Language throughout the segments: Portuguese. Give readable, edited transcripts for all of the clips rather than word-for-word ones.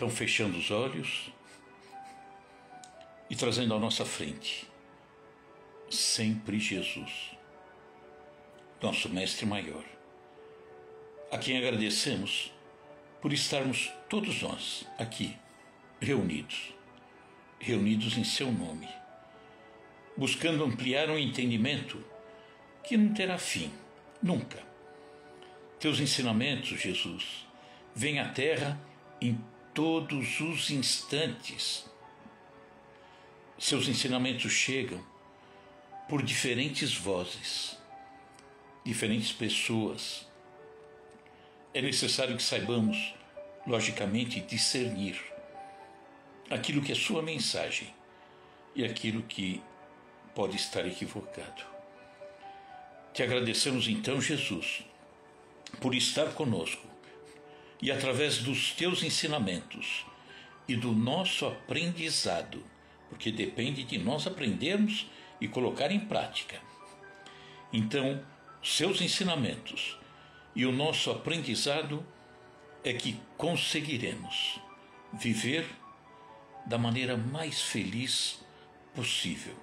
Então, fechando os olhos e trazendo à nossa frente sempre Jesus, nosso Mestre Maior, a quem agradecemos por estarmos todos nós aqui reunidos em seu nome, buscando ampliar um entendimento que não terá fim, nunca. Teus ensinamentos, Jesus, vêm à terra em todos os instantes. Seus ensinamentos chegam por diferentes vozes, diferentes pessoas. É necessário que saibamos, logicamente, discernir aquilo que é sua mensagem e aquilo que pode estar equivocado. Te agradecemos então, Jesus, por estar conosco e através dos teus ensinamentos e do nosso aprendizado, porque depende de nós aprendermos e colocar em prática. Então, seus ensinamentos e o nosso aprendizado é que conseguiremos viver da maneira mais feliz possível,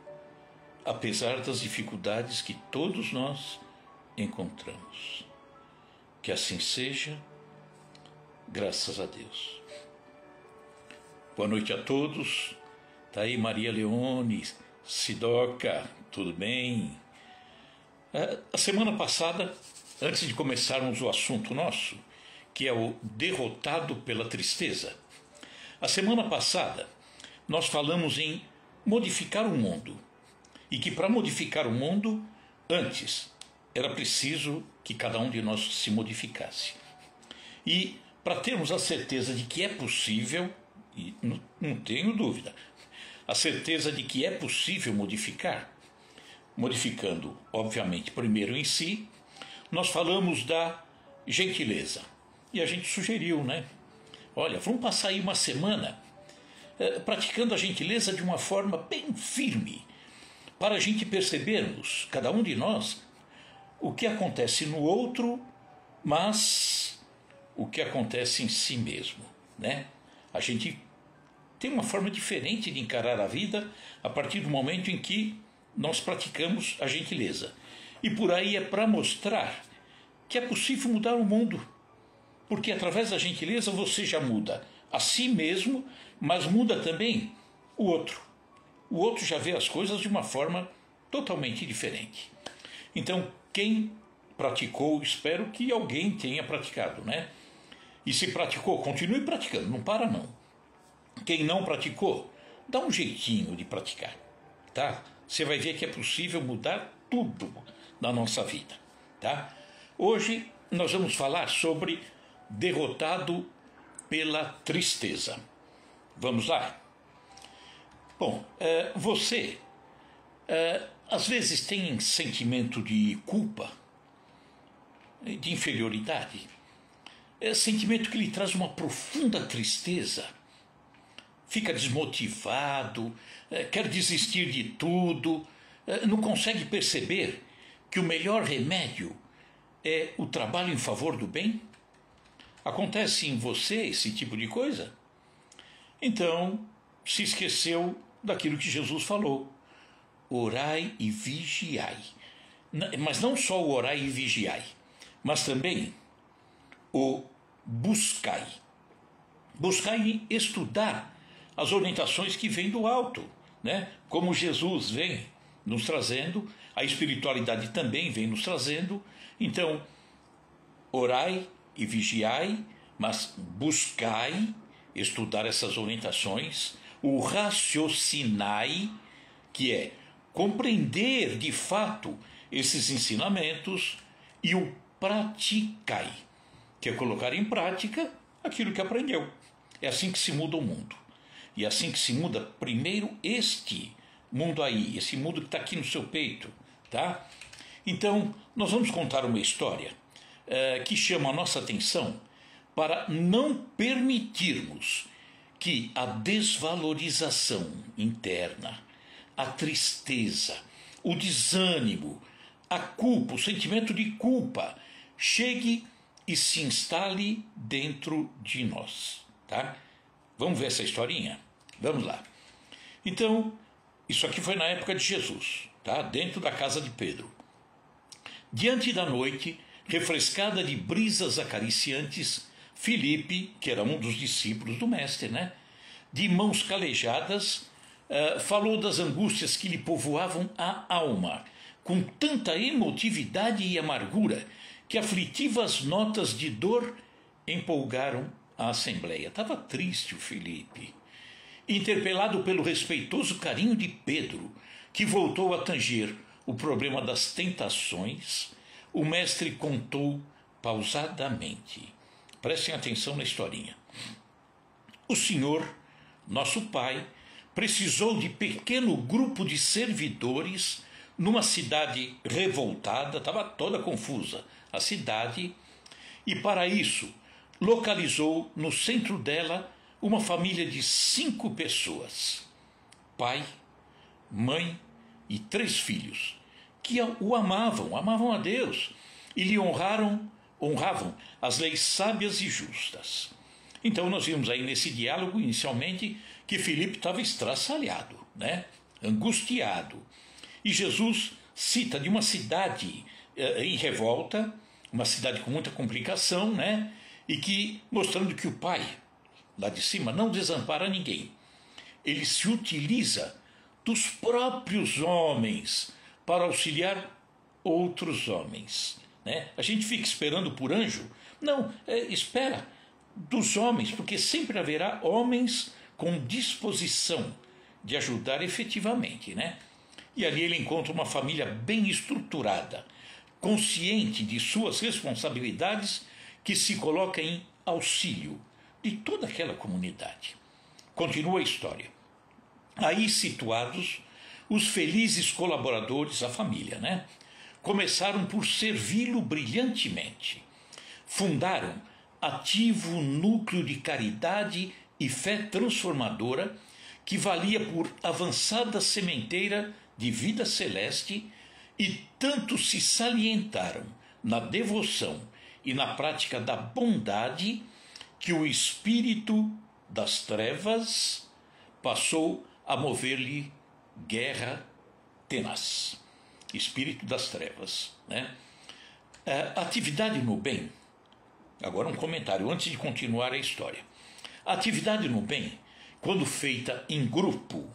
apesar das dificuldades que todos nós encontramos. Que assim seja, graças a Deus. Boa noite a todos. Tá aí Maria Leone, Sidoca, tudo bem? A semana passada, antes de começarmos o assunto nosso, que é o derrotado pela tristeza, a semana passada nós falamos em modificar o mundo, e que para modificar o mundo, antes era preciso que cada um de nós se modificasse. E para termos a certeza de que é possível, e não tenho dúvida, a certeza de que é possível modificar, modificando, obviamente, primeiro em si, nós falamos da gentileza. E a gente sugeriu, né? Olha, vamos passar aí uma semana praticando a gentileza de uma forma bem firme, para a gente percebermos, cada um de nós, o que acontece no outro, mas o que acontece em si mesmo, né? A gente tem uma forma diferente de encarar a vida a partir do momento em que nós praticamos a gentileza. E por aí é para mostrar que é possível mudar o mundo, porque através da gentileza você já muda a si mesmo, mas muda também o outro. O outro já vê as coisas de uma forma totalmente diferente. Então, quem praticou, espero que alguém tenha praticado, né? E se praticou, continue praticando, não para não. Quem não praticou, dá um jeitinho de praticar, tá? Você vai ver que é possível mudar tudo na nossa vida, tá? Hoje nós vamos falar sobre derrotado pela tristeza. Vamos lá? Bom, você às vezes tem sentimento de culpa, de inferioridade, sentimento que lhe traz uma profunda tristeza, fica desmotivado, quer desistir de tudo, não consegue perceber que o melhor remédio é o trabalho em favor do bem? Acontece em você esse tipo de coisa? Então, se esqueceu daquilo que Jesus falou: orai e vigiai. Mas não só o orai e vigiai, mas também o buscai. Buscai estudar as orientações que vêm do alto, né? Como Jesus vem nos trazendo, a espiritualidade também vem nos trazendo. Então, orai e vigiai, mas buscai estudar essas orientações, o raciocinai, que é compreender de fato esses ensinamentos, e o praticai, que é colocar em prática aquilo que aprendeu. É assim que se muda o mundo. E é assim que se muda primeiro este mundo aí, esse mundo que está aqui no seu peito, tá? Então, nós vamos contar uma história que chama a nossa atenção para não permitirmos que a desvalorização interna, a tristeza, o desânimo, a culpa, o sentimento de culpa chegue e se instale dentro de nós, tá? Vamos ver essa historinha? Vamos lá. Então, isso aqui foi na época de Jesus, tá? Dentro da casa de Pedro. Diante da noite, refrescada de brisas acariciantes, Filipe, que era um dos discípulos do mestre, né? De mãos calejadas, falou das angústias que lhe povoavam a alma, com tanta emotividade e amargura que aflitivas notas de dor empolgaram a assembleia. Estava triste o Filipe. Interpelado pelo respeitoso carinho de Pedro, que voltou a tanger o problema das tentações, o mestre contou pausadamente. Prestem atenção na historinha. O Senhor, nosso Pai, precisou de pequeno grupo de servidores numa cidade revoltada, estava toda confusa a cidade, e para isso localizou no centro dela uma família de 5 pessoas, pai, mãe e 3 filhos, que o amavam a Deus e lhe honravam as leis sábias e justas. Então nós vimos aí nesse diálogo inicialmente que Filipe estava estraçalhado, né? Angustiado. E Jesus cita de uma cidade em revolta, uma cidade com muita complicação, né? E que, mostrando que o Pai, lá de cima, não desampara ninguém. Ele se utiliza dos próprios homens para auxiliar outros homens, né? A gente fica esperando por anjo? Não, espera dos homens, porque sempre haverá homens com disposição de ajudar efetivamente, né? E ali ele encontra uma família bem estruturada, consciente de suas responsabilidades, que se coloca em auxílio de toda aquela comunidade. Continua a história. Aí situados, os felizes colaboradores, a família, né? Começaram por servi-lo brilhantemente. Fundaram ativo núcleo de caridade e fé transformadora que valia por avançada sementeira de vida celeste, e tanto se salientaram na devoção e na prática da bondade que o espírito das trevas passou a mover-lhe guerra tenaz. Espírito das trevas, né? Atividade no bem. Agora um comentário antes de continuar a história. A atividade no bem, quando feita em grupo,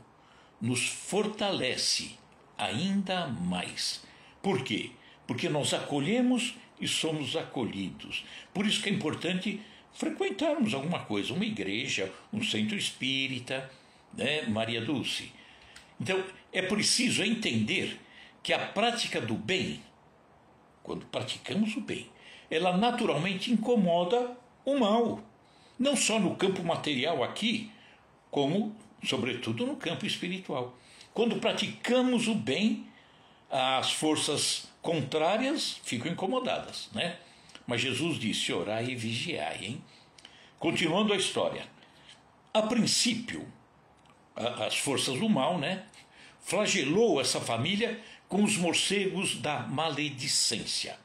nos fortalece ainda mais. Por quê? Porque nós acolhemos e somos acolhidos. Por isso que é importante frequentarmos alguma coisa, uma igreja, um centro espírita, né, Maria Dulce. Então, é preciso entender que a prática do bem, quando praticamos o bem, ela naturalmente incomoda o mal. Não só no campo material aqui, como, sobretudo, no campo espiritual. Quando praticamos o bem, as forças contrárias ficam incomodadas, né? Mas Jesus disse: orai e vigiai, hein? Continuando a história. A princípio, as forças do mal, né, flagelou essa família com os morcegos da maledicência.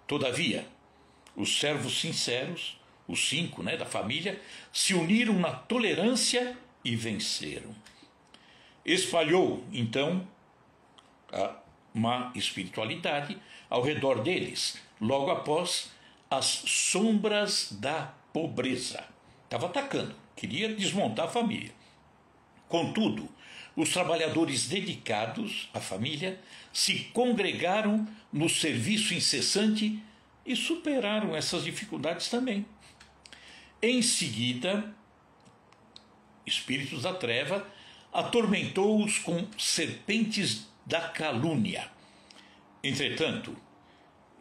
Todavia, os servos sinceros, os 5, né, da família, se uniram na tolerância e venceram. Espalhou, então, a má espiritualidade ao redor deles, logo após as sombras da pobreza. Estava atacando, queria desmontar a família. Contudo, os trabalhadores dedicados à família se congregaram no serviço incessante e superaram essas dificuldades também. Em seguida, espíritos da treva atormentou-os com serpentes da calúnia. Entretanto,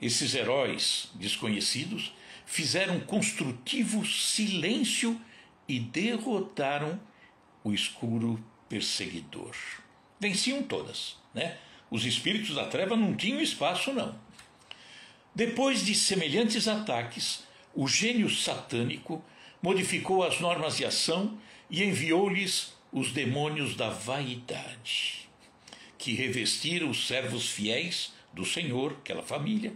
esses heróis desconhecidos fizeram construtivo silêncio e derrotaram o escuro perseguidor. Venciam todas, né? Os espíritos da treva não tinham espaço, não. Depois de semelhantes ataques, o gênio satânico modificou as normas de ação e enviou-lhes os demônios da vaidade, que revestiram os servos fiéis do Senhor, aquela família,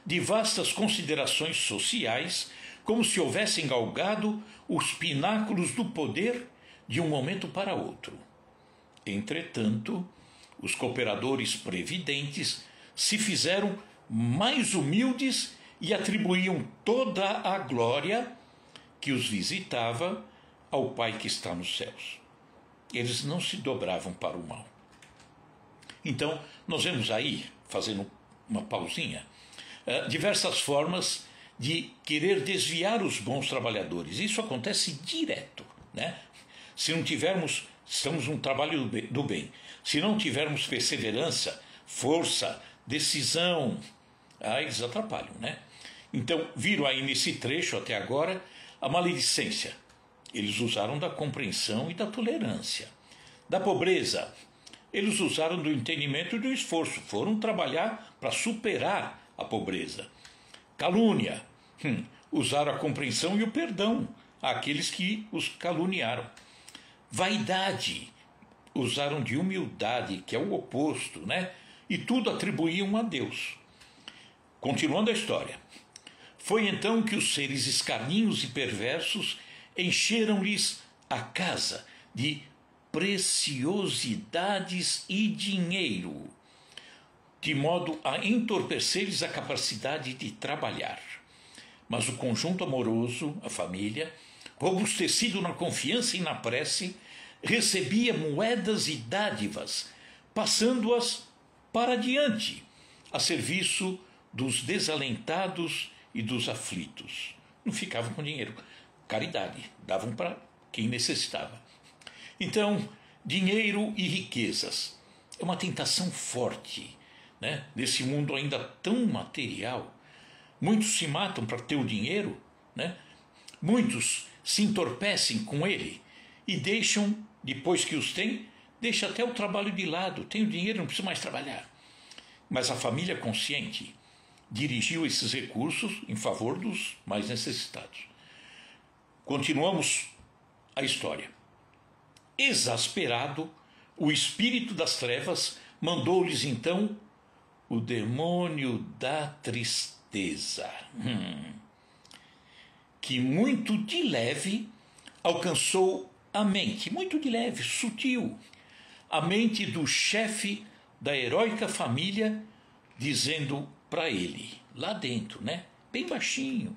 de vastas considerações sociais, como se houvessem galgado os pináculos do poder de um momento para outro. Entretanto, os cooperadores previdentes se fizeram mais humildes e atribuíam toda a glória que os visitava ao Pai que está nos céus. Eles não se dobravam para o mal. Então, nós vemos aí, fazendo uma pausinha, diversas formas de querer desviar os bons trabalhadores. Isso acontece direto, né? Se não tivermos, estamos num trabalho do bem, se não tivermos perseverança, força, decisão, eles atrapalham, né? Então, viram aí nesse trecho até agora a maledicência. Eles usaram da compreensão e da tolerância. Da pobreza, eles usaram do entendimento e do esforço, foram trabalhar para superar a pobreza. Calúnia, usaram a compreensão e o perdão àqueles que os caluniaram. Vaidade, usaram de humildade, que é o oposto, né? E tudo atribuíam a Deus. Continuando a história. Foi então que os seres escarninhos e perversos encheram-lhes a casa de preciosidades e dinheiro, de modo a entorpecer-lhes a capacidade de trabalhar. Mas o conjunto amoroso, a família, robustecido na confiança e na prece, recebia moedas e dádivas, passando-as para diante, a serviço dos desalentados e dos aflitos. Não ficavam com dinheiro. Caridade, davam para quem necessitava. Então, dinheiro e riquezas é uma tentação forte, né? Nesse mundo ainda tão material. Muitos se matam para ter o dinheiro, né? Muitos se entorpecem com ele e deixam, depois que os têm, deixa até o trabalho de lado. Tem o dinheiro, não precisa mais trabalhar. Mas a família consciente dirigiu esses recursos em favor dos mais necessitados. Continuamos a história. Exasperado, o espírito das trevas mandou-lhes então o demônio da tristeza, que muito de leve alcançou a mente, muito de leve, sutil, a mente do chefe da heróica família, dizendo para ele, lá dentro, né, bem baixinho: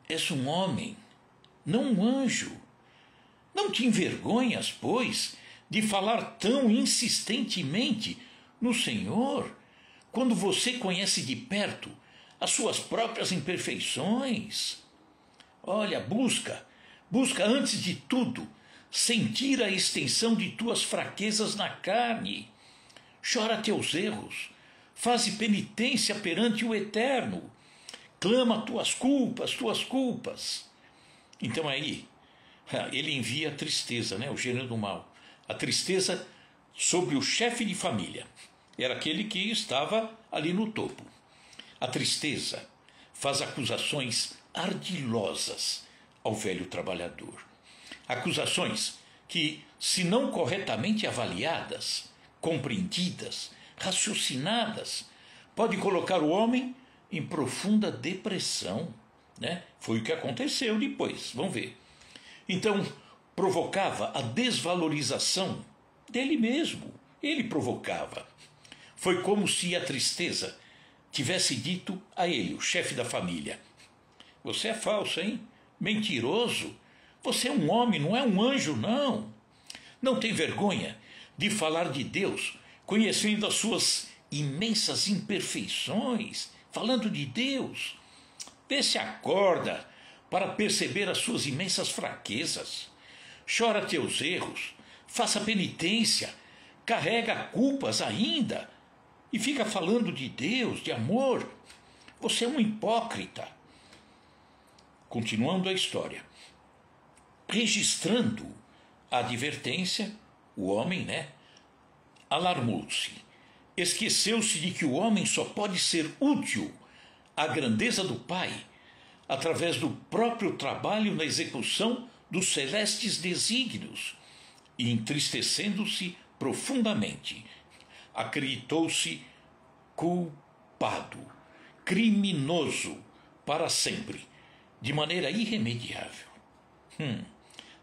és um homem, não um anjo. Não te envergonhas, pois, de falar tão insistentemente no Senhor, quando você conhece de perto as suas próprias imperfeições? Olha, busca antes de tudo sentir a extensão de tuas fraquezas na carne. Chora teus erros, faze penitência perante o Eterno, clama tuas culpas. Então aí, ele envia a tristeza, né, o gênero do mal. A tristeza sobre o chefe de família. Era aquele que estava ali no topo. A tristeza faz acusações ardilosas ao velho trabalhador. Acusações que, se não corretamente avaliadas, compreendidas, raciocinadas, pode colocar o homem em profunda depressão, né? Foi o que aconteceu depois, vamos ver. Então, provocava a desvalorização dele mesmo. Ele provocava. Foi como se a tristeza tivesse dito a ele, o chefe da família: você é falso, hein? Mentiroso. Você é um homem, não é um anjo, não. Não tem vergonha de falar de Deus, conhecendo as suas imensas imperfeições, falando de Deus. Vê se acorda para perceber as suas imensas fraquezas. Chora teus erros, faça penitência, carrega culpas ainda e fica falando de Deus, de amor. Você é um hipócrita. Continuando a história. Registrando a advertência, o homem, né, alarmou-se. Esqueceu-se de que o homem só pode ser útil à grandeza do Pai através do próprio trabalho na execução dos celestes desígnios, e, entristecendo-se profundamente, acreditou-se culpado, criminoso, para sempre, de maneira irremediável.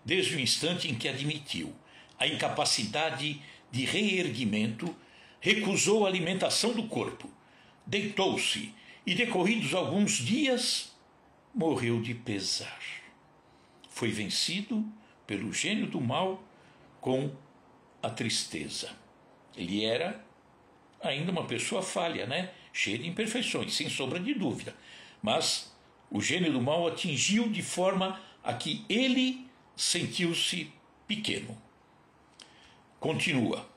Desde o instante em que admitiu a incapacidade de reerguimento, recusou a alimentação do corpo, deitou-se e, decorridos alguns dias, morreu de pesar. Foi vencido pelo gênio do mal com a tristeza. Ele era ainda uma pessoa falha, né? Cheia de imperfeições, sem sombra de dúvida. Mas o gênio do mal atingiu de forma a que ele sentiu-se pequeno. Continua.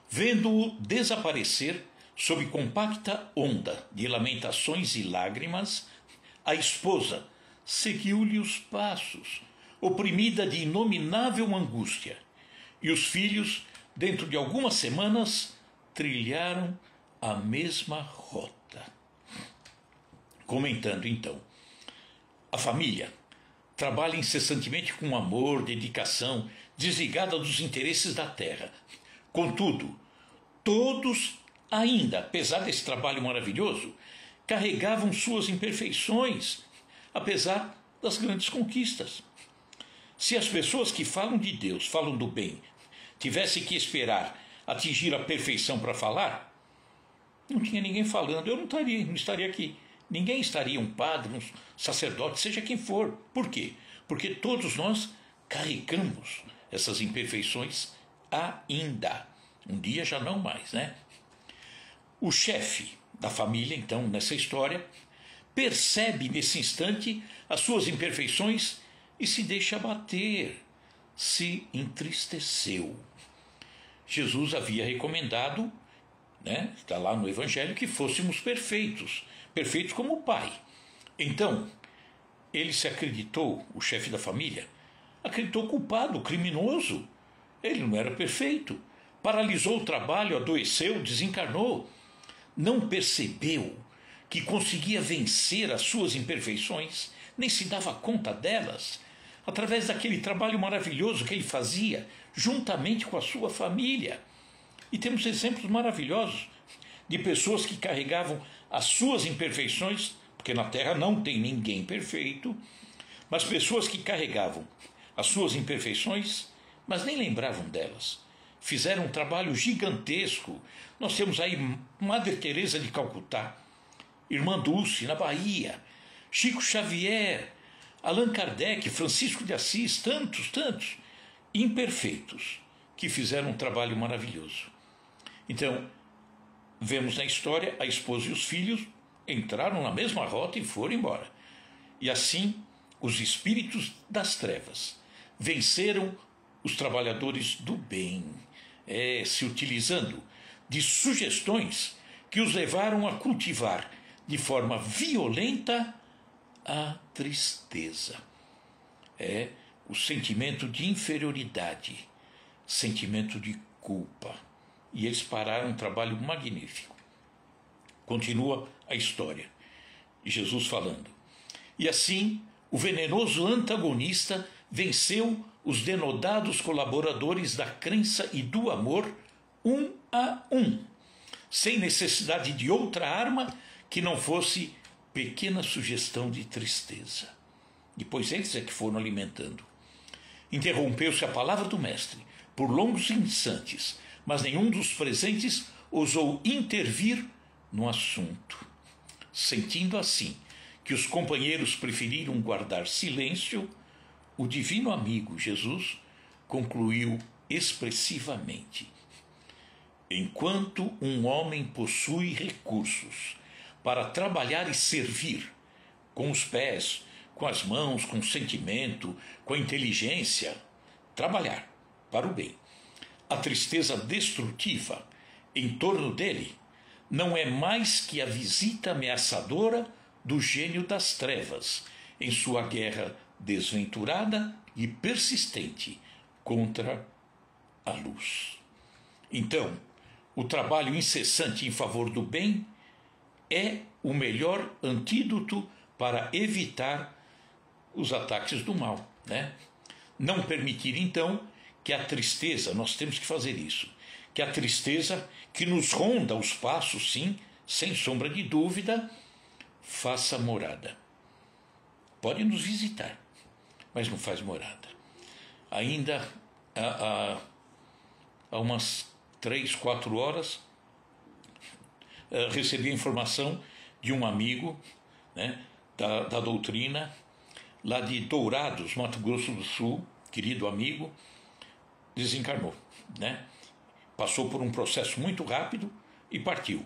Vendo-o desaparecer sob compacta onda de lamentações e lágrimas, a esposa seguiu-lhe os passos, oprimida de inominável angústia, e os filhos, dentro de algumas semanas, trilharam a mesma rota. Comentando então, a família trabalha incessantemente com amor, dedicação, desligada dos interesses da terra. Contudo, todos, ainda, apesar desse trabalho maravilhoso, carregavam suas imperfeições, apesar das grandes conquistas. Se as pessoas que falam de Deus, falam do bem, tivessem que esperar atingir a perfeição para falar, não tinha ninguém falando, eu não estaria aqui. Ninguém estaria, um padre, um sacerdote, seja quem for. Por quê? Porque todos nós carregamos essas imperfeições ainda. Um dia já não mais, né? O chefe da família, então, nessa história, percebe nesse instante as suas imperfeições e se deixa abater, se entristeceu. Jesus havia recomendado, né, está lá no Evangelho, que fôssemos perfeitos, perfeitos como o Pai. Então, ele se acreditou, o chefe da família, acreditou culpado, criminoso. Ele não era perfeito, paralisou o trabalho, adoeceu, desencarnou. Não percebeu que conseguia vencer as suas imperfeições, nem se dava conta delas, através daquele trabalho maravilhoso que ele fazia, juntamente com a sua família. E temos exemplos maravilhosos de pessoas que carregavam as suas imperfeições, porque na Terra não tem ninguém perfeito, mas pessoas que carregavam as suas imperfeições, mas nem lembravam delas. Fizeram um trabalho gigantesco. Nós temos aí Madre Teresa de Calcutá, Irmã Dulce, na Bahia, Chico Xavier, Allan Kardec, Francisco de Assis, tantos imperfeitos que fizeram um trabalho maravilhoso. Então, vemos na história, a esposa e os filhos entraram na mesma rota e foram embora. E assim, os espíritos das trevas venceram os trabalhadores do bem, se utilizando de sugestões que os levaram a cultivar de forma violenta a tristeza. O sentimento de inferioridade, sentimento de culpa. E eles pararam um trabalho magnífico. Continua a história. Jesus falando. E assim, o venenoso antagonista venceu os denodados colaboradores da crença e do amor, um a um, sem necessidade de outra arma que não fosse pequena sugestão de tristeza. Depois eles é que foram alimentando. Interrompeu-se a palavra do mestre por longos instantes, mas nenhum dos presentes ousou intervir no assunto. Sentindo assim que os companheiros preferiram guardar silêncio, o divino amigo Jesus concluiu expressivamente: enquanto um homem possui recursos para trabalhar e servir, com os pés, com as mãos, com o sentimento, com a inteligência, trabalhar para o bem, a tristeza destrutiva em torno dele não é mais que a visita ameaçadora do gênio das trevas em sua guerra desventurada e persistente contra a luz. Então, o trabalho incessante em favor do bem é o melhor antídoto para evitar os ataques do mal, né? Não permitir, então, que a tristeza, nós temos que fazer isso, que a tristeza que nos ronda os passos, sim, sem sombra de dúvida, faça morada. Pode nos visitar, mas não faz morada. Ainda há umas 3, 4 horas, recebi a informação de um amigo, né, da doutrina, lá de Dourados, Mato Grosso do Sul, querido amigo, desencarnou, né? Passou por um processo muito rápido e partiu.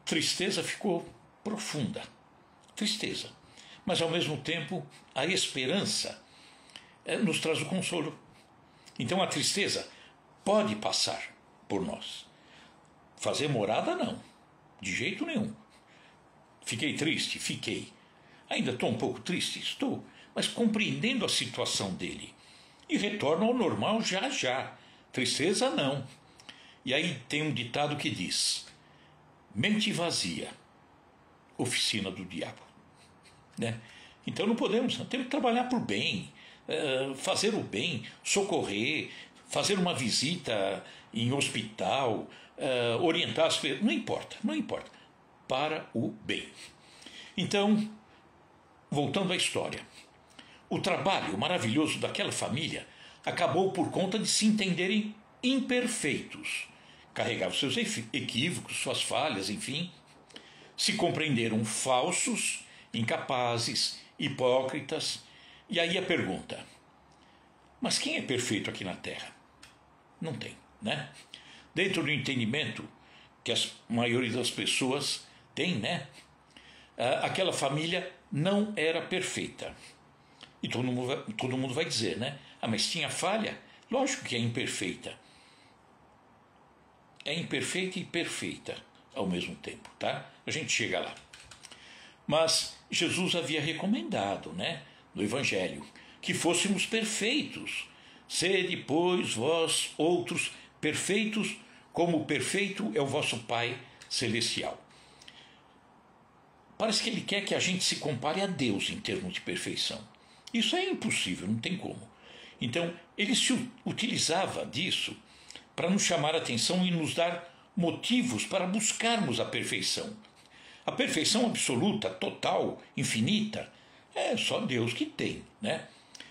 Tristeza ficou profunda, tristeza. Mas ao mesmo tempo a esperança nos traz o consolo. Então a tristeza pode passar por nós. Fazer morada não, de jeito nenhum. Fiquei triste? Fiquei. Ainda estou um pouco triste? Estou, mas compreendendo a situação dele. E retorno ao normal já já. Tristeza não. E aí tem um ditado que diz: mente vazia, oficina do diabo. Né? Então não podemos, temos que trabalhar por bem, fazer o bem, socorrer, fazer uma visita em hospital, orientar as pessoas, não importa, para o bem. Então, voltando à história, o trabalho maravilhoso daquela família acabou por conta de se entenderem imperfeitos, carregavam seus equívocos, suas falhas, enfim, se compreenderam falsos, incapazes, hipócritas. E aí a pergunta: mas quem é perfeito aqui na Terra? Não tem, né? Dentro do entendimento que a maioria das pessoas tem, né? Aquela família não era perfeita. E todo mundo vai dizer, né? Mas tinha falha? Lógico que é imperfeita. É imperfeita e perfeita ao mesmo tempo, tá? A gente chega lá. Mas Jesus havia recomendado, né, no Evangelho, que fôssemos perfeitos. Sede, pois, vós outros perfeitos, como perfeito é o vosso Pai Celestial. Parece que ele quer que a gente se compare a Deus em termos de perfeição. Isso é impossível, não tem como. Então, ele se utilizava disso para nos chamar a atenção e nos dar motivos para buscarmos a perfeição. A perfeição absoluta, total, infinita, é só Deus que tem, né?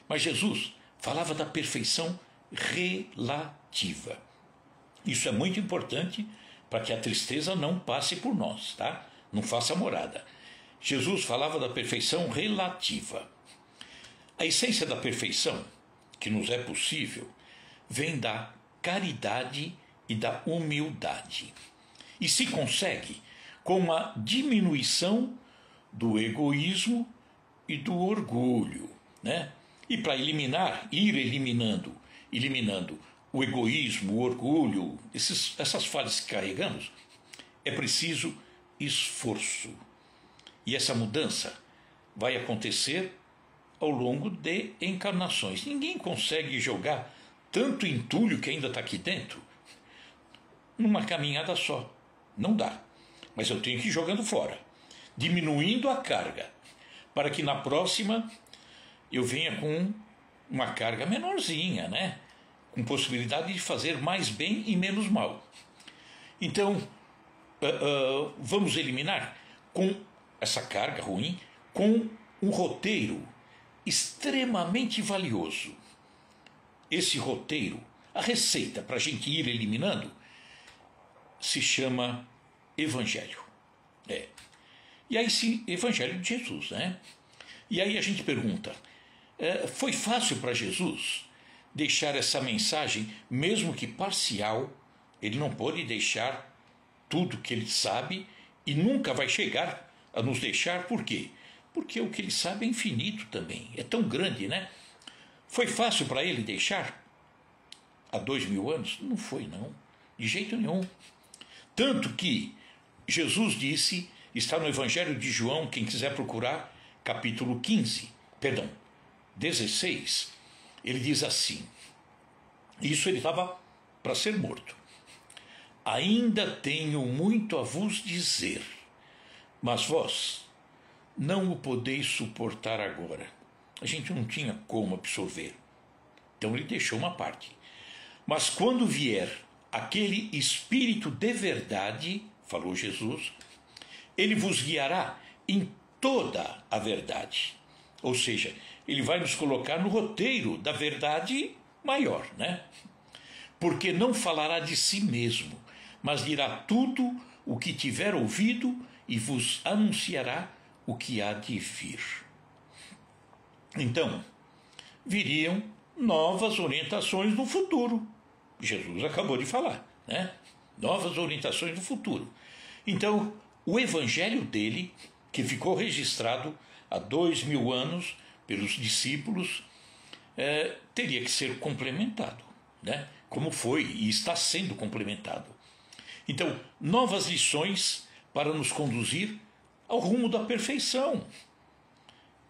Mas Jesus falava da perfeição relativa. Isso é muito importante para que a tristeza não passe por nós, tá? Não faça morada. Jesus falava da perfeição relativa. A essência da perfeição, que nos é possível, vem da caridade e da humildade. E se consegue com a diminuição do egoísmo e do orgulho, né? E para ir eliminando o egoísmo, o orgulho, essas falhas que carregamos, é preciso esforço. E essa mudança vai acontecer ao longo de encarnações. Ninguém consegue jogar tanto entulho que ainda está aqui dentro numa caminhada só. Não dá. Mas eu tenho que ir jogando fora, diminuindo a carga, para que na próxima eu venha com uma carga menorzinha, né? Com possibilidade de fazer mais bem e menos mal. Então, vamos eliminar com essa carga ruim, com um roteiro extremamente valioso. Esse roteiro, a receita para a gente ir eliminando, se chama Evangelho. E aí sim, Evangelho de Jesus, né? E aí a gente pergunta, foi fácil para Jesus deixar essa mensagem, mesmo que parcial? Ele não pode deixar tudo que ele sabe e nunca vai chegar a nos deixar. Por quê? Porque o que ele sabe é infinito também, é tão grande, né? Foi fácil para ele deixar há 2000 anos? Não foi, não, de jeito nenhum. Tanto que Jesus disse, está no Evangelho de João, quem quiser procurar, capítulo 16, ele diz assim, isso ele estava para ser morto: ainda tenho muito a vos dizer, mas vós não o podeis suportar agora. A gente não tinha como absorver. Então ele deixou uma parte. Mas quando vier aquele Espírito de verdade, falou Jesus, ele vos guiará em toda a verdade. Ou seja, ele vai nos colocar no roteiro da verdade maior, né? Porque não falará de si mesmo, mas dirá tudo o que tiver ouvido e vos anunciará o que há de vir. Então, viriam novas orientações no futuro. Jesus acabou de falar, né? Novas orientações no futuro. Então, o evangelho dele, que ficou registrado há 2000 anos pelos discípulos, teria que ser complementado, né? Como foi e está sendo complementado. Então, novas lições para nos conduzir ao rumo da perfeição.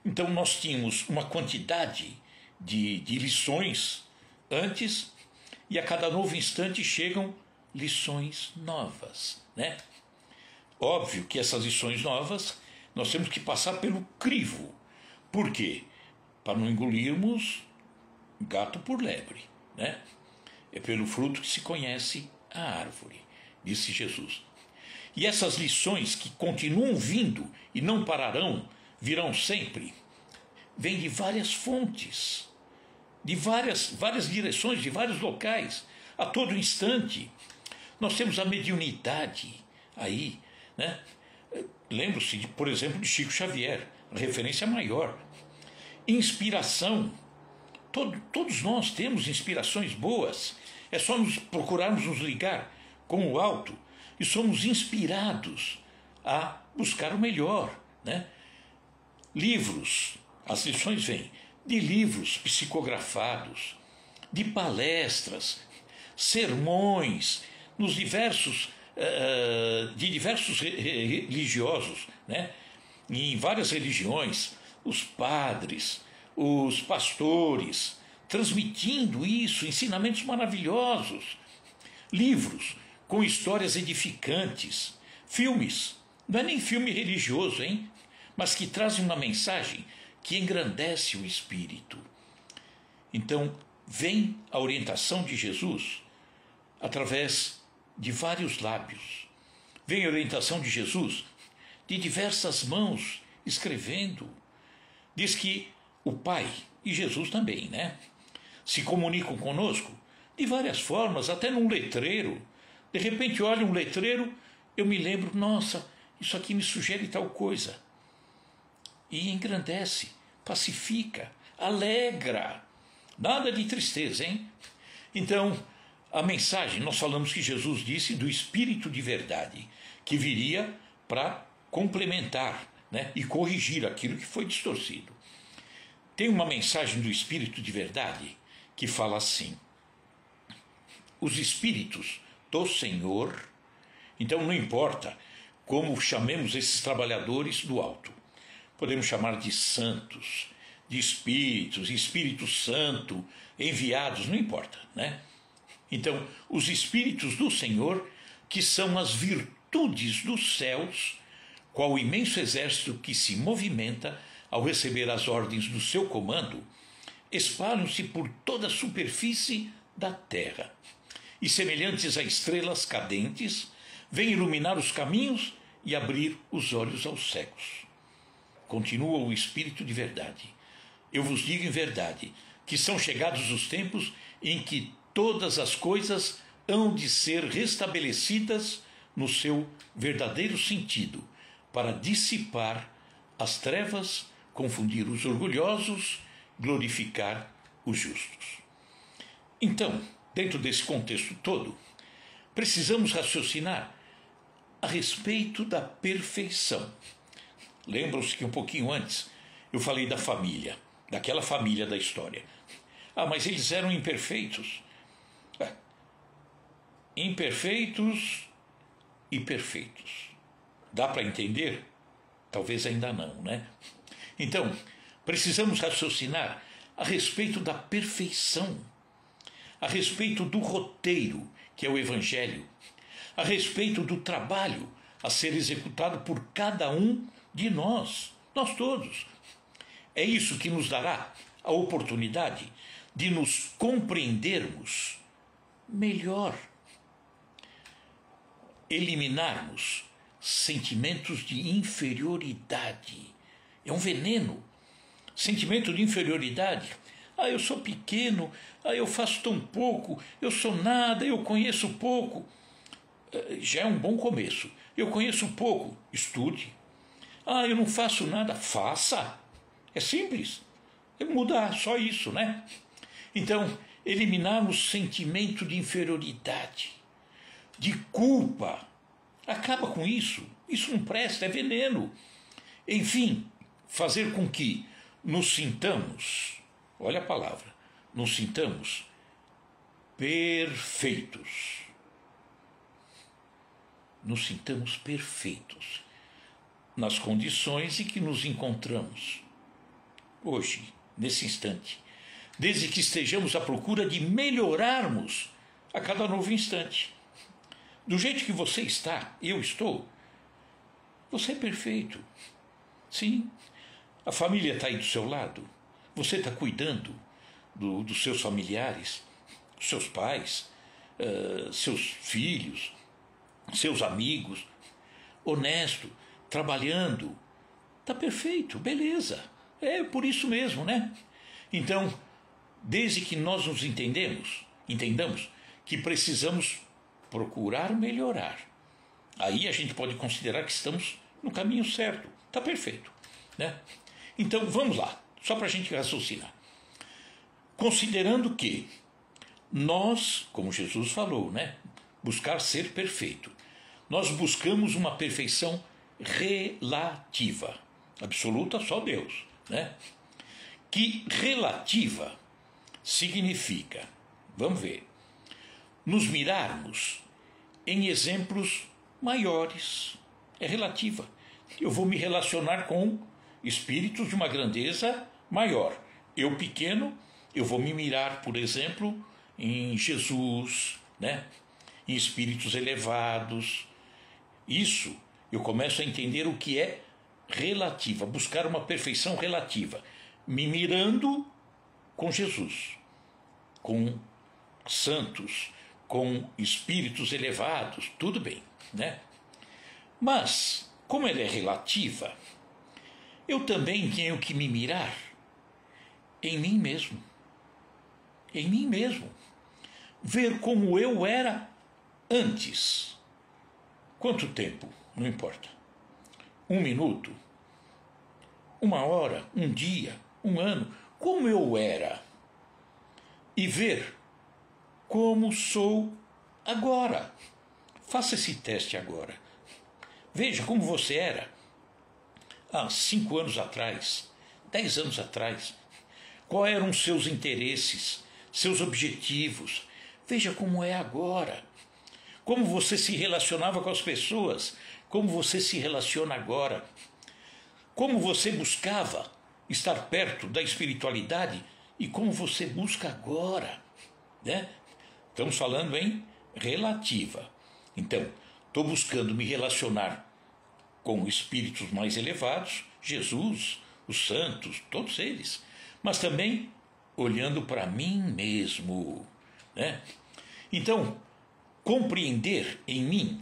Então, nós tínhamos uma quantidade de lições antes, e a cada novo instante chegam lições novas, né? Óbvio que essas lições novas nós temos que passar pelo crivo. Por quê? Para não engolirmos gato por lebre, né? É pelo fruto que se conhece a árvore, disse Jesus. E essas lições que continuam vindo e não pararão, virão sempre, vêm de várias fontes, de várias direções, de vários locais, a todo instante. Nós temos a mediunidade aí, né? Lembro-se, por exemplo, de Chico Xavier, a referência maior. Inspiração. Todos nós temos inspirações boas. É só procurarmos nos ligar com o alto e somos inspirados a buscar o melhor, né? Livros, as lições vêm de livros psicografados, de palestras, sermões, nos diversos de diversos religiosos, né? Em várias religiões, os padres, os pastores, transmitindo isso, ensinamentos maravilhosos, livros com histórias edificantes, filmes, não é nem filme religioso, hein? Mas que trazem uma mensagem que engrandece o espírito. Então, vem a orientação de Jesus através de vários lábios. Vem a orientação de Jesus de diversas mãos escrevendo. Diz que o Pai, e Jesus também, né, se comunicam conosco de várias formas, até num letreiro. De repente olho um letreiro, eu me lembro, nossa, isso aqui me sugere tal coisa. E engrandece, pacifica, alegra. Nada de tristeza, hein? Então, a mensagem, nós falamos que Jesus disse do Espírito de verdade, que viria para complementar, né, e corrigir aquilo que foi distorcido. Tem uma mensagem do Espírito de verdade que fala assim: os Espíritos do Senhor, então não importa como chamemos esses trabalhadores do alto, podemos chamar de santos, de espíritos, Espírito Santo, enviados, não importa, né? Então, os Espíritos do Senhor, que são as virtudes dos céus, qual o imenso exército que se movimenta ao receber as ordens do seu comando, espalham-se por toda a superfície da terra, e semelhantes a estrelas cadentes, vêm iluminar os caminhos e abrir os olhos aos cegos. Continua o Espírito de verdade. Eu vos digo em verdade, que são chegados os tempos em que todas as coisas hão de ser restabelecidas no seu verdadeiro sentido, para dissipar as trevas, confundir os orgulhosos, glorificar os justos. Então, dentro desse contexto todo, precisamos raciocinar a respeito da perfeição. Lembram-se que um pouquinho antes eu falei da família, daquela família da história. Ah, mas eles eram imperfeitos. Imperfeitos e perfeitos. Dá para entender? Talvez ainda não, né? Então, precisamos raciocinar a respeito da perfeição, a respeito do roteiro, que é o Evangelho, a respeito do trabalho a ser executado por cada um de nós todos. É isso que nos dará a oportunidade de nos compreendermos melhor, eliminarmos sentimentos de inferioridade. É um veneno. Sentimento de inferioridade. Ah, eu sou pequeno, ah, eu faço tão pouco, eu sou nada, eu conheço pouco. Já é um bom começo. Eu conheço pouco, estude. Ah, eu não faço nada, faça. É simples. É mudar, só isso, né? Então, eliminar o sentimento de inferioridade, de culpa. Acaba com isso. Isso não presta, é veneno. Enfim, fazer com que nos sintamos, olha a palavra, nos sintamos perfeitos. Nos sintamos perfeitos nas condições em que nos encontramos hoje, nesse instante, desde que estejamos à procura de melhorarmos a cada novo instante. Do jeito que você está, eu estou, você é perfeito. Sim, a família está aí do seu lado, você está cuidando dos seus familiares, seus pais, seus filhos, seus amigos, honesto, trabalhando, está perfeito, beleza, é por isso mesmo, né? Então, desde que nós nos entendamos que precisamos procurar melhorar, aí a gente pode considerar que estamos no caminho certo, está perfeito, né? Então, vamos lá, só para a gente raciocinar. Considerando que nós, como Jesus falou, né, buscar ser perfeito, nós buscamos uma perfeição relativa, absoluta só Deus, né? Que relativa significa, vamos ver, nos mirarmos em exemplos maiores. É relativa. Eu vou me relacionar com espíritos de uma grandeza maior. Eu pequeno, eu vou me mirar, por exemplo, em Jesus, né? Em espíritos elevados. Isso eu começo a entender o que é relativa, buscar uma perfeição relativa, me mirando com Jesus, com santos, com espíritos elevados, tudo bem, né? Mas, como ela é relativa, eu também tenho que me mirar em mim mesmo. Em mim mesmo. Ver como eu era antes. Quanto tempo? Não importa. 1 minuto? 1 hora? 1 dia? 1 ano? Como eu era? E ver como sou agora. Faça esse teste agora. Veja como você era há 5 anos atrás, 10 anos atrás. Quais eram os seus interesses, seus objetivos. Veja como é agora. Como você se relacionava com as pessoas, como você se relaciona agora. Como você buscava estar perto da espiritualidade e como você busca agora, né? Estamos falando em relativa. Então, estou buscando me relacionar com espíritos mais elevados, Jesus, os santos, todos eles, mas também olhando para mim mesmo, né? Então, compreender em mim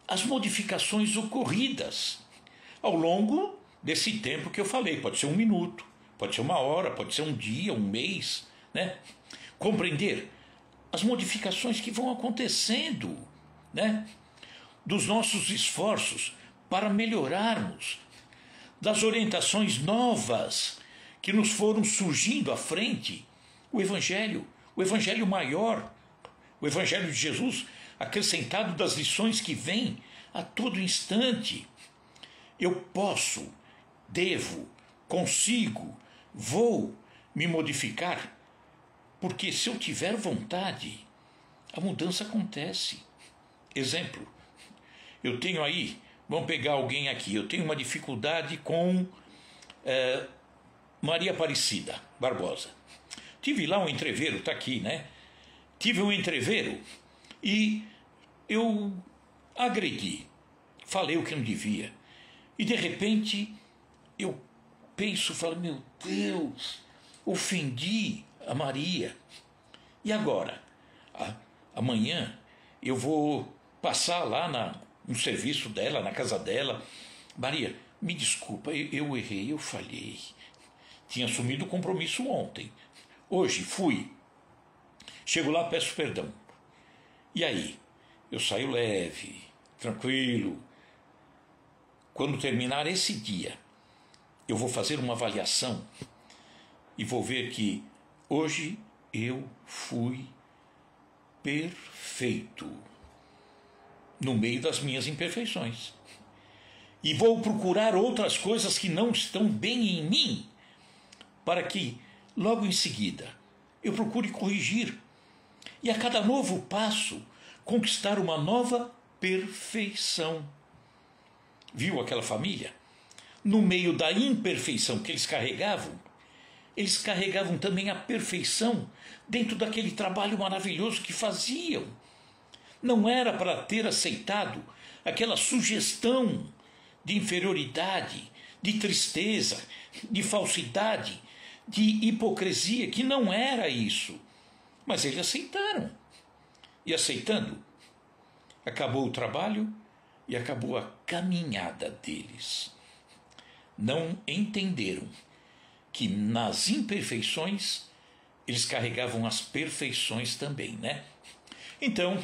as modificações ocorridas ao longo desse tempo que eu falei. Pode ser 1 minuto, pode ser 1 hora, pode ser 1 dia, 1 mês, né? Compreender as modificações que vão acontecendo, né? Dos nossos esforços para melhorarmos, das orientações novas que nos foram surgindo à frente. O Evangelho maior, o Evangelho de Jesus, acrescentado das lições que vêm a todo instante. Eu posso, devo, consigo, vou me modificar, porque se eu tiver vontade, a mudança acontece. Exemplo, eu tenho aí, vamos pegar alguém aqui, eu tenho uma dificuldade com Maria Aparecida Barbosa. Tive lá um entreveiro, está aqui, né? Tive um entreveiro e eu agredi, falei o que não devia. E de repente eu penso, falo, meu Deus, ofendi a Maria. E agora? Amanhã eu vou passar lá um serviço dela, na casa dela. Maria, me desculpa, eu errei, eu falhei. Tinha assumido o compromisso ontem. Hoje fui. Chego lá, peço perdão. E aí? Eu saio leve, tranquilo. Quando terminar esse dia, eu vou fazer uma avaliação e vou ver que hoje eu fui perfeito no meio das minhas imperfeições. E vou procurar outras coisas que não estão bem em mim, para que, logo em seguida, eu procure corrigir. E a cada novo passo, conquistar uma nova perfeição. Viu aquela família? No meio da imperfeição que eles carregavam também a perfeição dentro daquele trabalho maravilhoso que faziam. Não era para ter aceitado aquela sugestão de inferioridade, de tristeza, de falsidade, de hipocrisia, que não era isso. Mas eles aceitaram. E aceitando, acabou o trabalho e acabou a caminhada deles. Não entenderam que nas imperfeições eles carregavam as perfeições também, né? Então,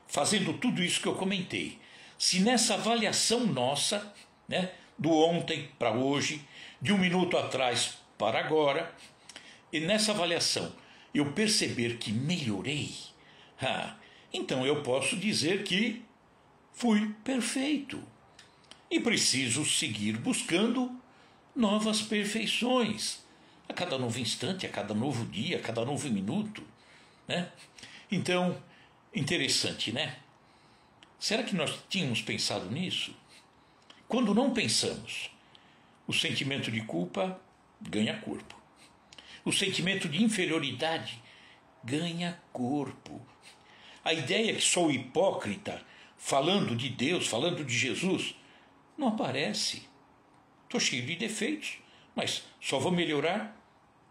fazendo tudo isso que eu comentei, se nessa avaliação nossa, né, do ontem para hoje, de 1 minuto atrás para agora, e nessa avaliação eu perceber que melhorei, então eu posso dizer que fui perfeito. E preciso seguir buscando novas perfeições, a cada novo instante, a cada novo dia, a cada novo minuto, né? Então, interessante, né? Será que nós tínhamos pensado nisso? Quando não pensamos, o sentimento de culpa ganha corpo. O sentimento de inferioridade ganha corpo. A ideia que sou hipócrita, falando de Deus, falando de Jesus, não aparece. Estou cheio de defeitos, mas só vou melhorar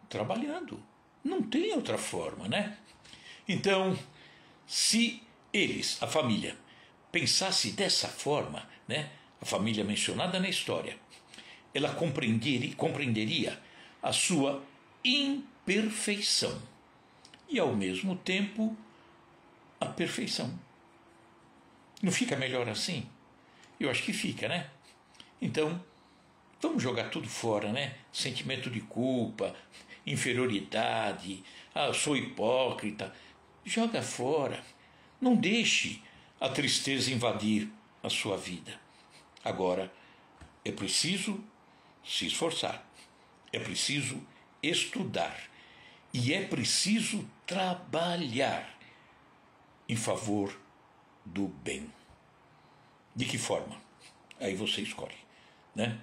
trabalhando. Não tem outra forma, né? Então, se eles, a família, pensasse dessa forma, né, a família mencionada na história, ela compreenderia a sua imperfeição e, ao mesmo tempo, a perfeição. Não fica melhor assim? Eu acho que fica, né? Então, vamos jogar tudo fora, né? Sentimento de culpa, inferioridade, eu sou hipócrita. Joga fora. Não deixe a tristeza invadir a sua vida. Agora, é preciso se esforçar. É preciso estudar. E é preciso trabalhar em favor do bem. De que forma? Aí você escolhe, né?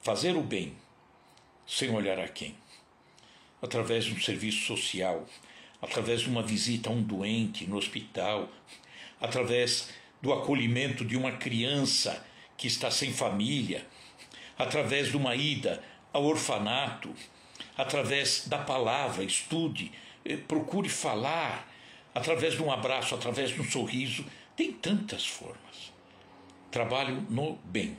Fazer o bem sem olhar a quem? Através de um serviço social, através de uma visita a um doente no hospital, através do acolhimento de uma criança que está sem família, através de uma ida ao orfanato, através da palavra, estude, procure falar, através de um abraço, através de um sorriso. Tem tantas formas. Trabalho no bem,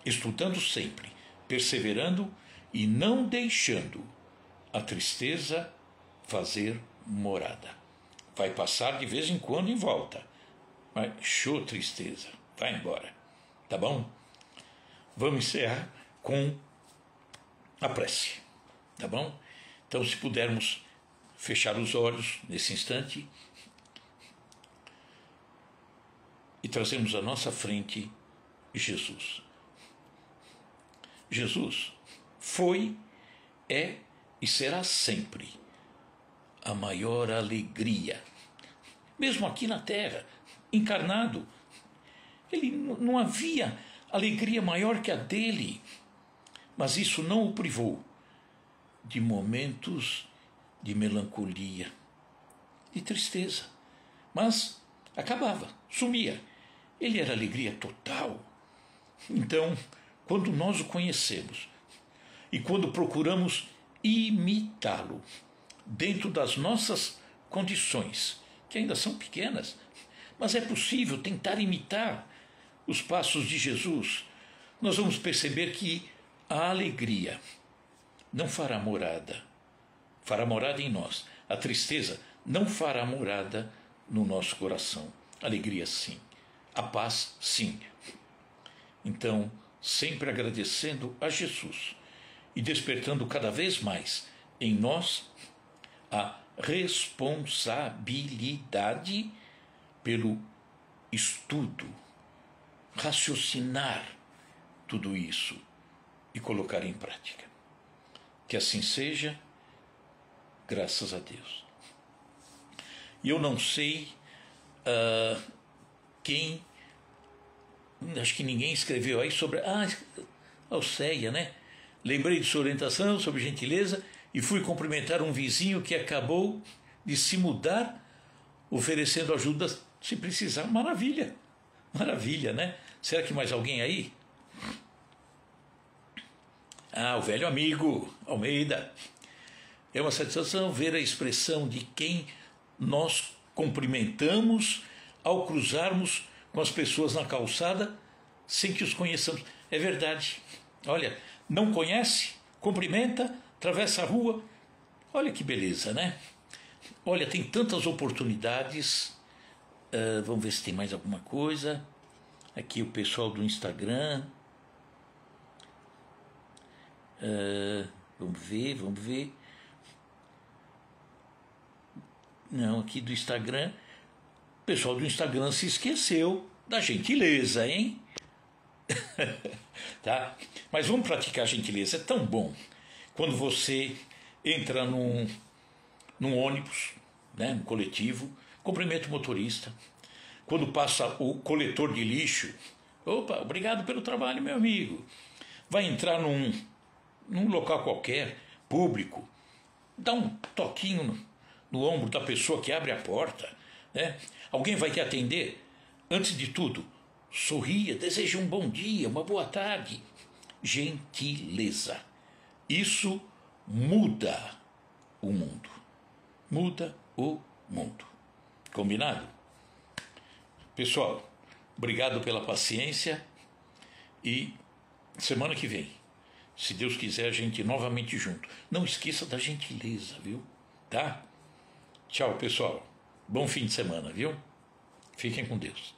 estudando sempre, perseverando e não deixando a tristeza fazer morada. Vai passar de vez em quando e volta, mas show tristeza, vai embora, tá bom? Vamos encerrar com a prece, tá bom? Então, se pudermos fechar os olhos nesse instante e trazemos à nossa frente Jesus. Jesus foi, é e será sempre a maior alegria, mesmo aqui na terra, encarnado. Ele não havia alegria maior que a dele, mas isso não o privou de momentos de melancolia, de tristeza, mas acabava, sumia. Ele era alegria total. Então, quando nós o conhecemos e quando procuramos imitá-lo dentro das nossas condições, que ainda são pequenas, mas é possível tentar imitar os passos de Jesus, nós vamos perceber que a alegria não fará morada em nós. A tristeza não fará morada no nosso coração. Alegria, sim. A paz, sim. Então, sempre agradecendo a Jesus e despertando cada vez mais em nós a responsabilidade pelo estudo, raciocinar tudo isso e colocar em prática. Que assim seja, graças a Deus. E eu não sei quem, acho que ninguém escreveu aí sobre a Alceia, né? Lembrei de sua orientação sobre gentileza e fui cumprimentar um vizinho que acabou de se mudar, oferecendo ajuda se precisar. Maravilha, maravilha, né? Será que mais alguém aí? O velho amigo Almeida. É uma satisfação ver a expressão de quem nós cumprimentamos ao cruzarmos com as pessoas na calçada sem que os conheçamos. É verdade. Olha, não conhece, cumprimenta, atravessa a rua. Olha que beleza, né? Olha, tem tantas oportunidades. Vamos ver se tem mais alguma coisa. Aqui o pessoal do Instagram. Vamos ver. Não, aqui do Instagram. O pessoal do Instagram se esqueceu da gentileza, hein? Tá? Mas vamos praticar a gentileza. É tão bom quando você entra num ônibus, né, num coletivo, cumprimenta o motorista. Quando passa o coletor de lixo, opa, obrigado pelo trabalho, meu amigo. Vai entrar num local qualquer, público, dá um toquinho no ombro da pessoa que abre a porta, né? Alguém vai te atender? Antes de tudo, sorria, deseja um bom dia, uma boa tarde. Gentileza. Isso muda o mundo. Muda o mundo. Combinado? Pessoal, obrigado pela paciência e semana que vem, se Deus quiser, a gente novamente junto. Não esqueça da gentileza, viu? Tá? Tchau, pessoal. Bom fim de semana, viu? Fiquem com Deus.